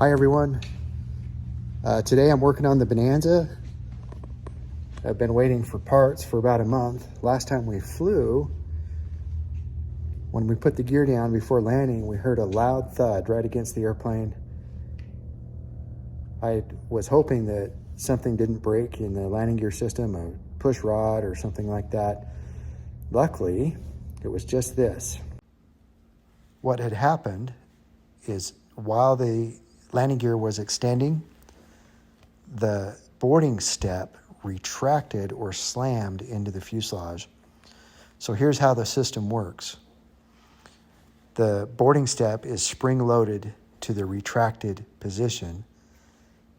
Hi everyone. Today I'm working on the Bonanza. I've been waiting for parts for about a month. Last time we flew, when we put the gear down before landing, we heard a loud thud right against the airplane. I was hoping that something didn't break in the landing gear system, a push rod or something like that. Luckily, it was just this. What had happened is while the landing gear was extending, the boarding step retracted or slammed into the fuselage. So here's how the system works. The boarding step is spring-loaded to the retracted position,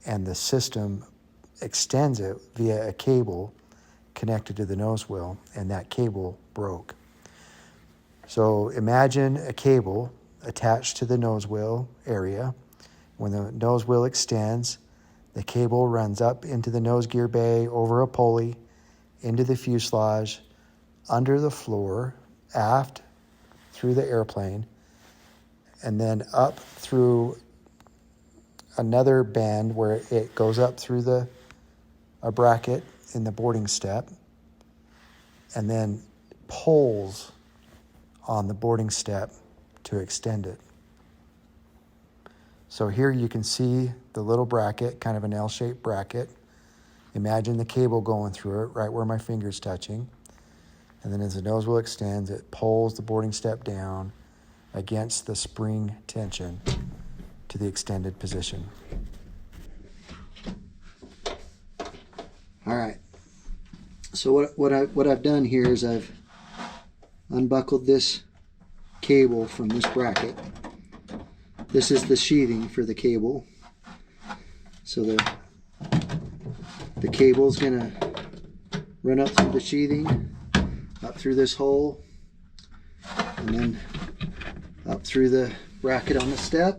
and the system extends it via a cable connected to the nose wheel, and that cable broke. So imagine a cable attached to the nose wheel area. When the nose wheel extends, the cable runs up into the nose gear bay, over a pulley, into the fuselage, under the floor, aft, through the airplane, and then up through another bend where it goes up through a bracket in the boarding step, and then pulls on the boarding step to extend it. So here you can see the little bracket, kind of an L-shaped bracket. Imagine the cable going through it, right where my finger's touching. And then as the nose wheel extends, it pulls the boarding step down against the spring tension to the extended position. All right. So what I've done here is I've unbuckled this cable from this bracket. This is the sheathing for the cable. So the cable's gonna run up through the sheathing, up through this hole, and then up through the bracket on the step,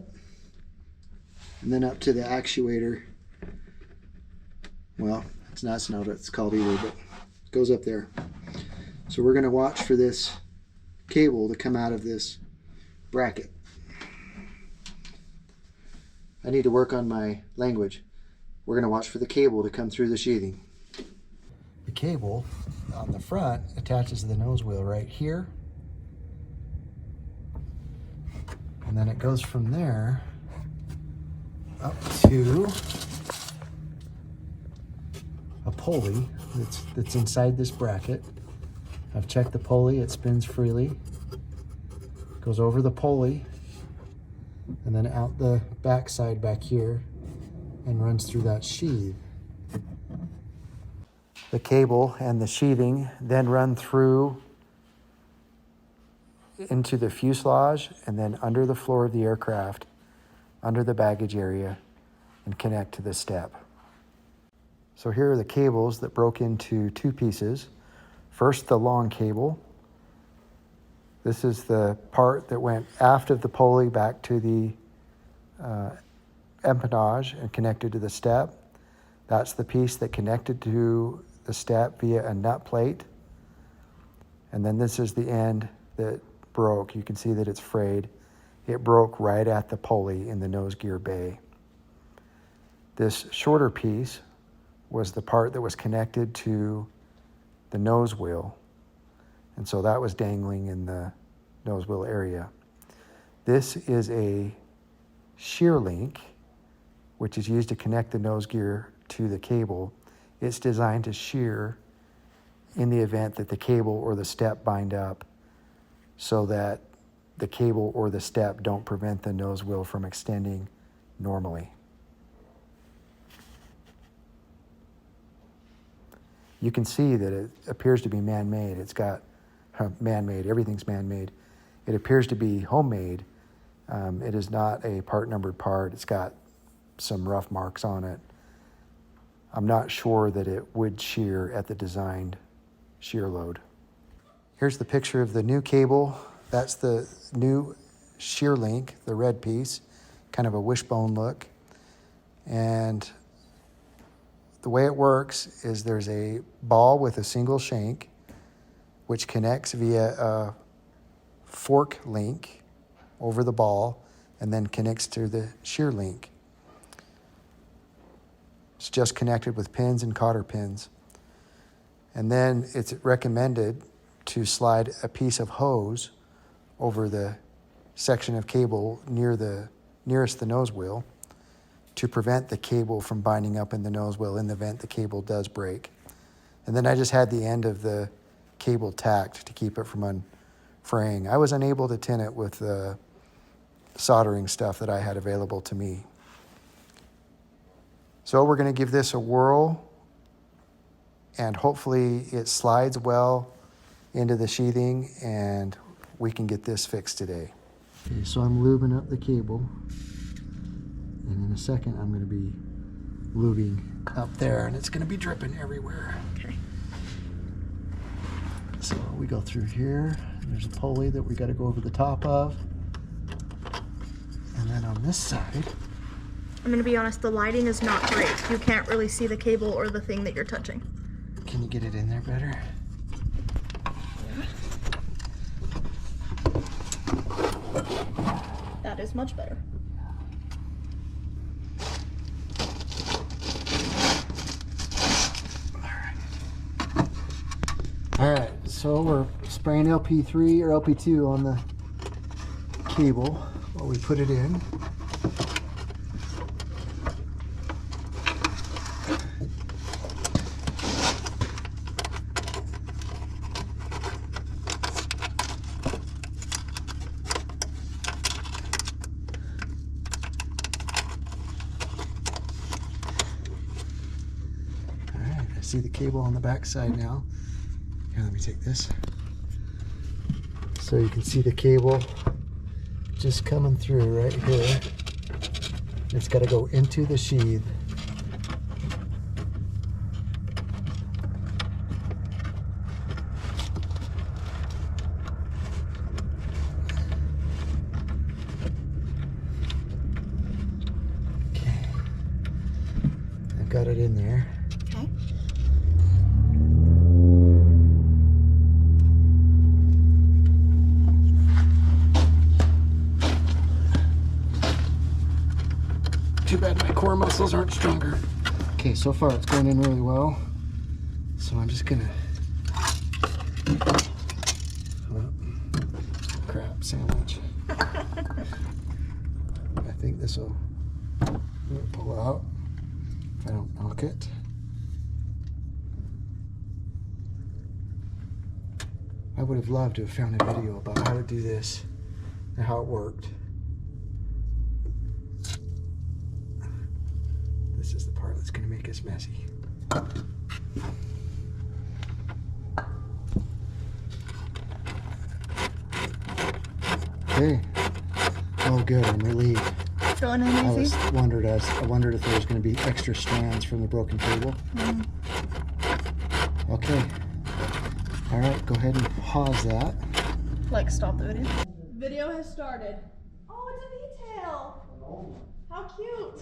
and then up to the actuator. Well, that's not what it's called either, but it goes up there. So we're gonna watch for this cable to come out of this bracket. I need to work on my language. We're going to watch for the cable to come through the sheathing. The cable on the front attaches to the nose wheel right here. And then it goes from there up to a pulley that's inside this bracket. I've checked the pulley, it spins freely. Goes over the pulley and then out the back side back here and runs through that sheath. The cable and the sheathing then run through into the fuselage and then under the floor of the aircraft, under the baggage area, and connect to the step. So here are the cables that broke into two pieces. First, the long cable. This is the part that went aft of the pulley back to the empennage and connected to the step. That's the piece that connected to the step via a nut plate. And then this is the end that broke. You can see that it's frayed. It broke right at the pulley in the nose gear bay. This shorter piece was the part that was connected to the nose wheel. And so that was dangling in the nose wheel area. This is a shear link, which is used to connect the nose gear to the cable. It's designed to shear in the event that the cable or the step bind up, so that the cable or the step don't prevent the nose wheel from extending normally. You can see that it appears to be man-made. It's got man-made, everything's man-made. It appears to be homemade. It is not a part-numbered part. It's got some rough marks on it. I'm not sure that it would shear at the designed shear load. Here's the picture of the new cable. That's the new shear link, the red piece, kind of a wishbone look. And the way it works is there's a ball with a single shank, which connects via a fork link over the ball and then connects to the shear link It's just connected with pins and cotter pins. And then it's recommended to slide a piece of hose over the section of cable nearest the nose wheel to prevent the cable from binding up in the nose wheel in the event the cable does break. And then I just had the end of the cable tacked to keep it from unfraying. I was unable to tin it with the soldering stuff that I had available to me. So we're going to give this a whirl, and hopefully it slides well into the sheathing and we can get this fixed today. Okay, so I'm lubing up the cable, and in a second I'm going to be lubing up there, and it's going to be dripping everywhere. Okay. So we go through here, there's a pulley that we got to go over the top of, and then on this side, I'm going to be honest, the lighting is not great. You can't really see the cable or the thing that you're touching. Can you get it in there better? That is much better. All right, so we're spraying LP3 or LP2 on the cable while we put it in. See the cable on the back side now. Here, let me take this. So you can see the cable just coming through right here. It's got to go into the sheath. Okay. I've got it in there. Okay. Too bad my core muscles aren't stronger. Okay, so far it's going in really well. So I'm just gonna, oh, crap sandwich. I think this will pull out if I don't knock it. I would have loved to have found a video about how to do this and how it worked. This is the part that's going to make us messy. Okay. Oh, good. I'm relieved. Going in easy? I wondered if there was going to be extra strands from the broken cable. Okay. All right. Go ahead and pause that. Like, stop the video. Video has started. Oh, it's a detail. How cute.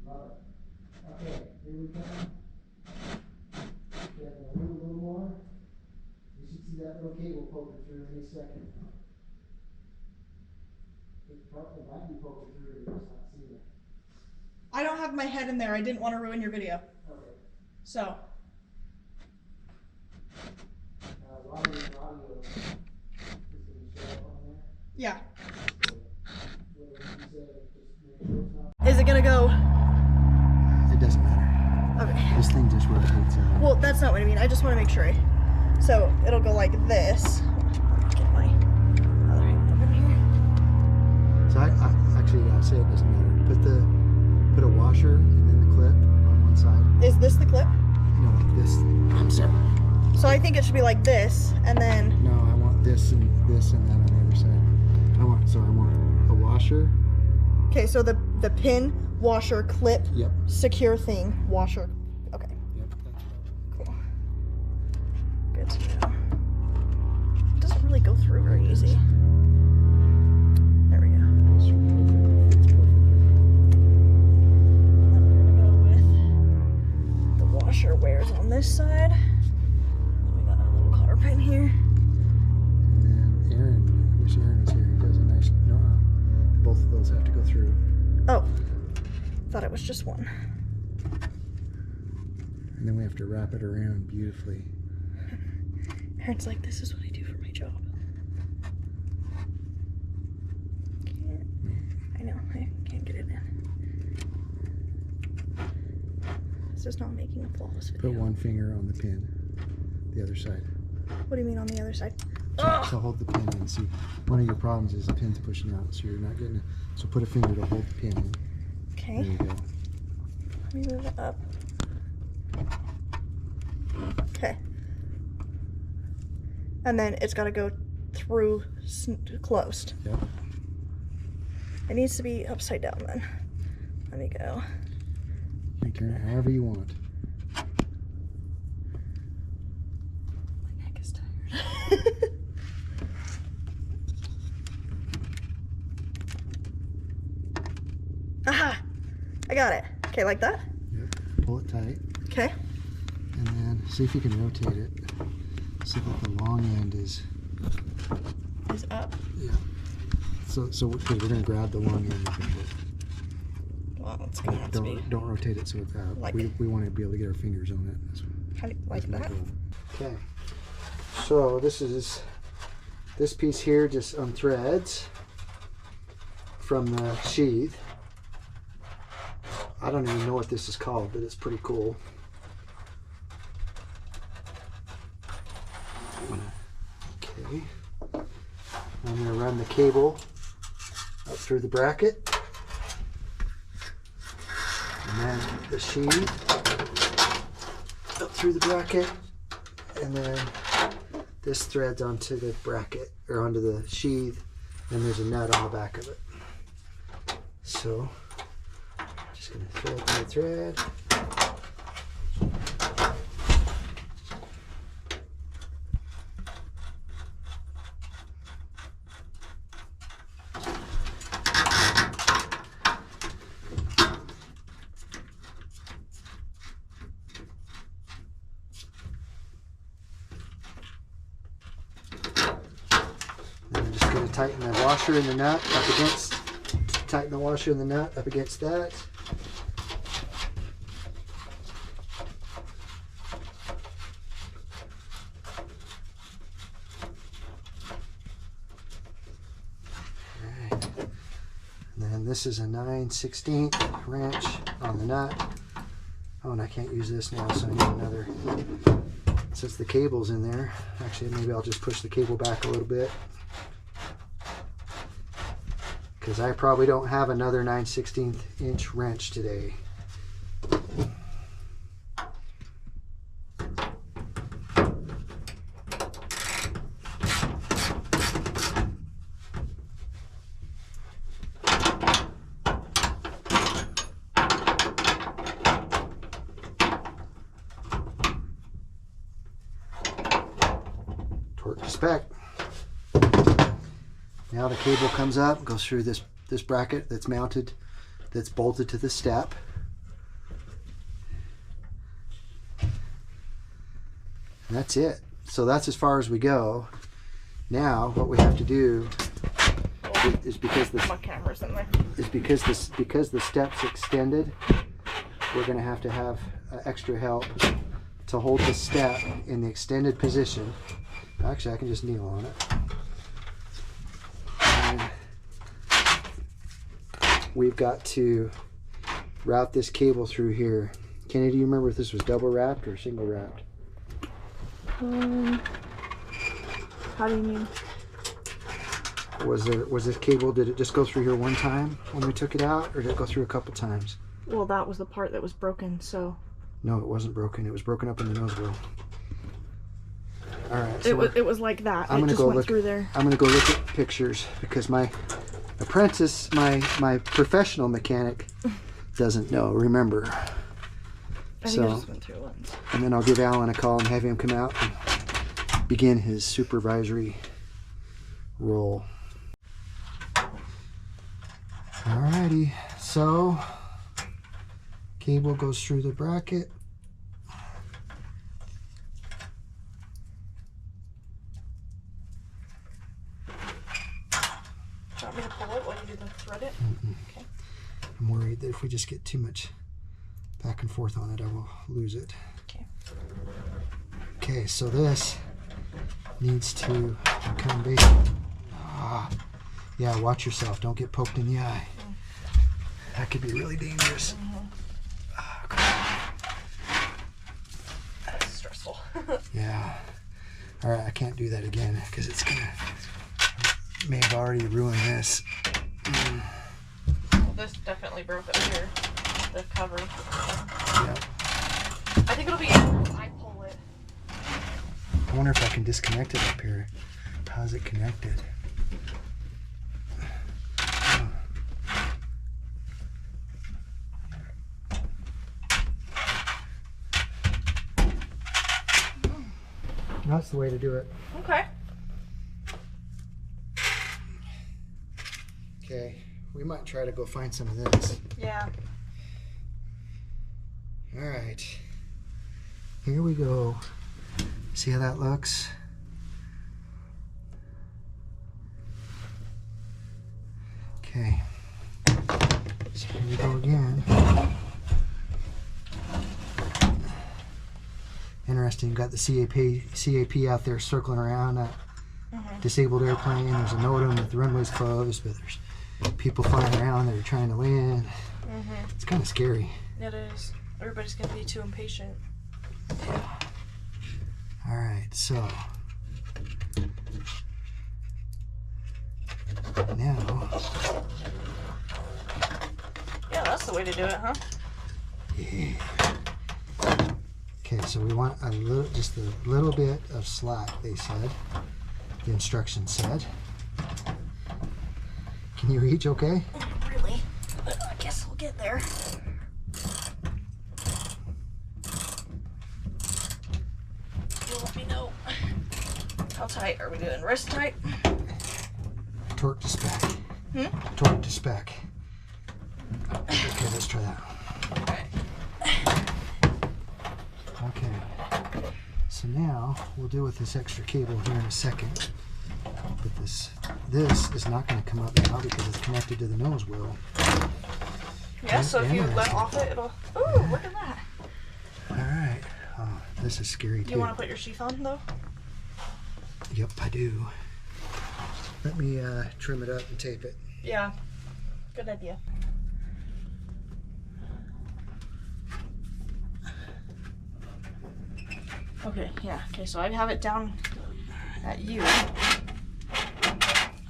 Love it. Okay, here we come. Get a little more. You should see that little cable poking through any second. It might be poking through, you're just not seeing it. I don't have my head in there. I didn't want to ruin your video. Okay. So. Audio is going to show up on there. Yeah. So, whatever you say, just make sure it's not. Is it gonna go? It doesn't matter. Okay. This thing just rotates out. Well, that's not what I mean. I just want to make sure. So it'll go like this. Get my other hand up in here. So I actually I'll say it doesn't matter. Put a washer and then the clip on one side. Is this the clip? No, this. I'm sorry. So I think it should be like this, and then. No, I want this and that on the other side. I want a washer. Okay, so the pin, washer, clip, Yep. secure thing, washer. Okay. Yep. Cool. Good to know. It doesn't really go through very easy. There we go. It's perfect. Then we're gonna go with the washer wears on this side. Then we got our little cotter pin here. And then Aaron, I wish Aaron was here. He does a nice. No, both of those have to go through. Oh, thought it was just one. And then we have to wrap it around beautifully. Aaron's like, this is what I do for my job. Can't. I know, I can't get it in. It's just not making a flawless video. Put one finger on the pin, the other side. What do you mean on the other side? So hold the pin in. See, one of your problems is the pin's pushing out, so you're not getting it. So put a finger to hold the pin in. Okay. There you go. Let me move it up. Okay. And then it's got to go through closed. Yep. It needs to be upside down then. Let me go. You can turn it however you want. My neck is tired. Aha! I got it. Okay, like that? Yep. Pull it tight. Okay. And then see if you can rotate it so that the long end is Up. yeah. So okay, we're gonna grab the long end of it. Well, it's gonna have to be Don't rotate it so it's out. like, we want to be able to get our fingers on it. like that. Okay. So this piece here just unthreads from the sheath. I don't even know what this is called, but it's pretty cool. Okay. I'm going to run the cable up through the bracket. And then the sheath up through the bracket. And then this threads onto the bracket, or onto the sheath. And there's a nut on the back of it. So, just going to thread my thread. Tighten the washer and the nut up against, tighten the washer and the nut up against that. Alright. And then this is a 9/16 wrench on the nut. Oh, and I can't use this now, so I need another. Since the cable's in there, actually maybe I'll just push the cable back a little bit, because I probably don't have another 9/16 inch wrench today. Torque to spec. Now the cable comes up, goes through this bracket that's mounted, that's bolted to the step. And that's it. So that's as far as we go. Now what we have to do is, because My camera's in there. because the step's extended, we're going to have extra help to hold the step in the extended position. Actually, I can just kneel on it. We've got to route this cable through here. Kenny, do you remember if this was double wrapped or single wrapped? How do you mean? Was this cable, did it just go through here one time when we took it out, or did it go through a couple times? Well, that was the part that was broken, so. No, it wasn't broken. It was broken up in the nose wheel. All right. So it was like that. I'm it gonna just go went look through there. I'm gonna go look at pictures, because my apprentice, my professional mechanic, doesn't remember. I think it just went through once. And then I'll give Alan a call and have him come out and begin his supervisory role. Alrighty, so cable goes through the bracket. Do you want me to pull it while you do the thread it? Okay. I'm worried that if we just get too much back and forth on it, I will lose it. Okay. Okay, so this needs to come back. Yeah, watch yourself. Don't get poked in the eye. That could be really dangerous. That's stressful. Yeah. All right, I can't do that again because it's gonna may have already ruined this. Well, this definitely broke up here. The cover. Yeah. I think it'll be easier if I pull it. I wonder if I can disconnect it up here. How's it connected? That's the way to do it. Okay. Okay, we might try to go find some of this. Yeah. All right, here we go. See how that looks? Okay, so here we go again. Interesting, you've got the CAP out there circling around that disabled airplane. There's a NOTAM that the runway's closed, but there's people flying around that are trying to land. It's kind of scary. It is. Everybody's going to be too impatient. All right, so now, Yeah, that's the way to do it, huh? yeah. Okay, so we want a little, just a little bit of slack, they said. The instructions said. Can you reach okay? Not really, but I guess we'll get there. You let me know. How tight are we doing? Wrist tight? Torque to spec. Torque to spec. Okay, let's try that. Okay. So now we'll deal with this extra cable here in a second. But this is not going to come up now because it's connected to the nose wheel. Yeah, so if you let off it, it'll... Ooh, look at that. All right. Oh, this is scary too. Do you want to put your sheath on, though? Yep, I do. Let me trim it up and tape it. Yeah. Good idea. Okay, yeah. Okay, so I have it down at you.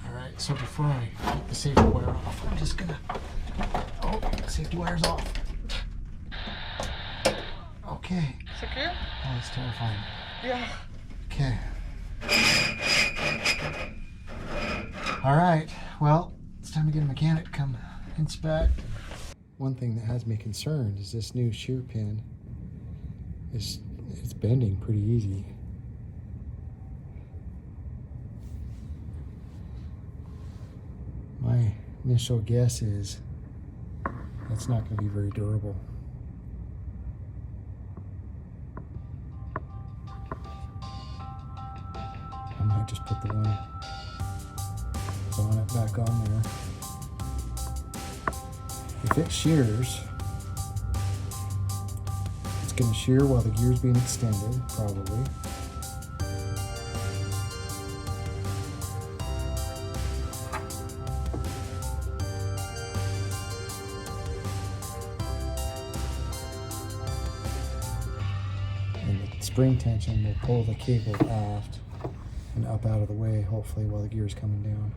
Alright, so before I take the safety wire off, I'm just gonna... Oh, safety wire's off. Okay. Secure? Oh, that's terrifying. Yeah. Okay. Alright, well, it's time to get a mechanic to come inspect. One thing that has me concerned is this new shear pin is it's bending pretty easy. My initial guess is that's not going to be very durable. I might just put the one bonnet back on there. If it shears, it's going to shear while the gear's being extended, probably. And the spring tension will pull the cable aft and up out of the way, hopefully, while the gear's coming down.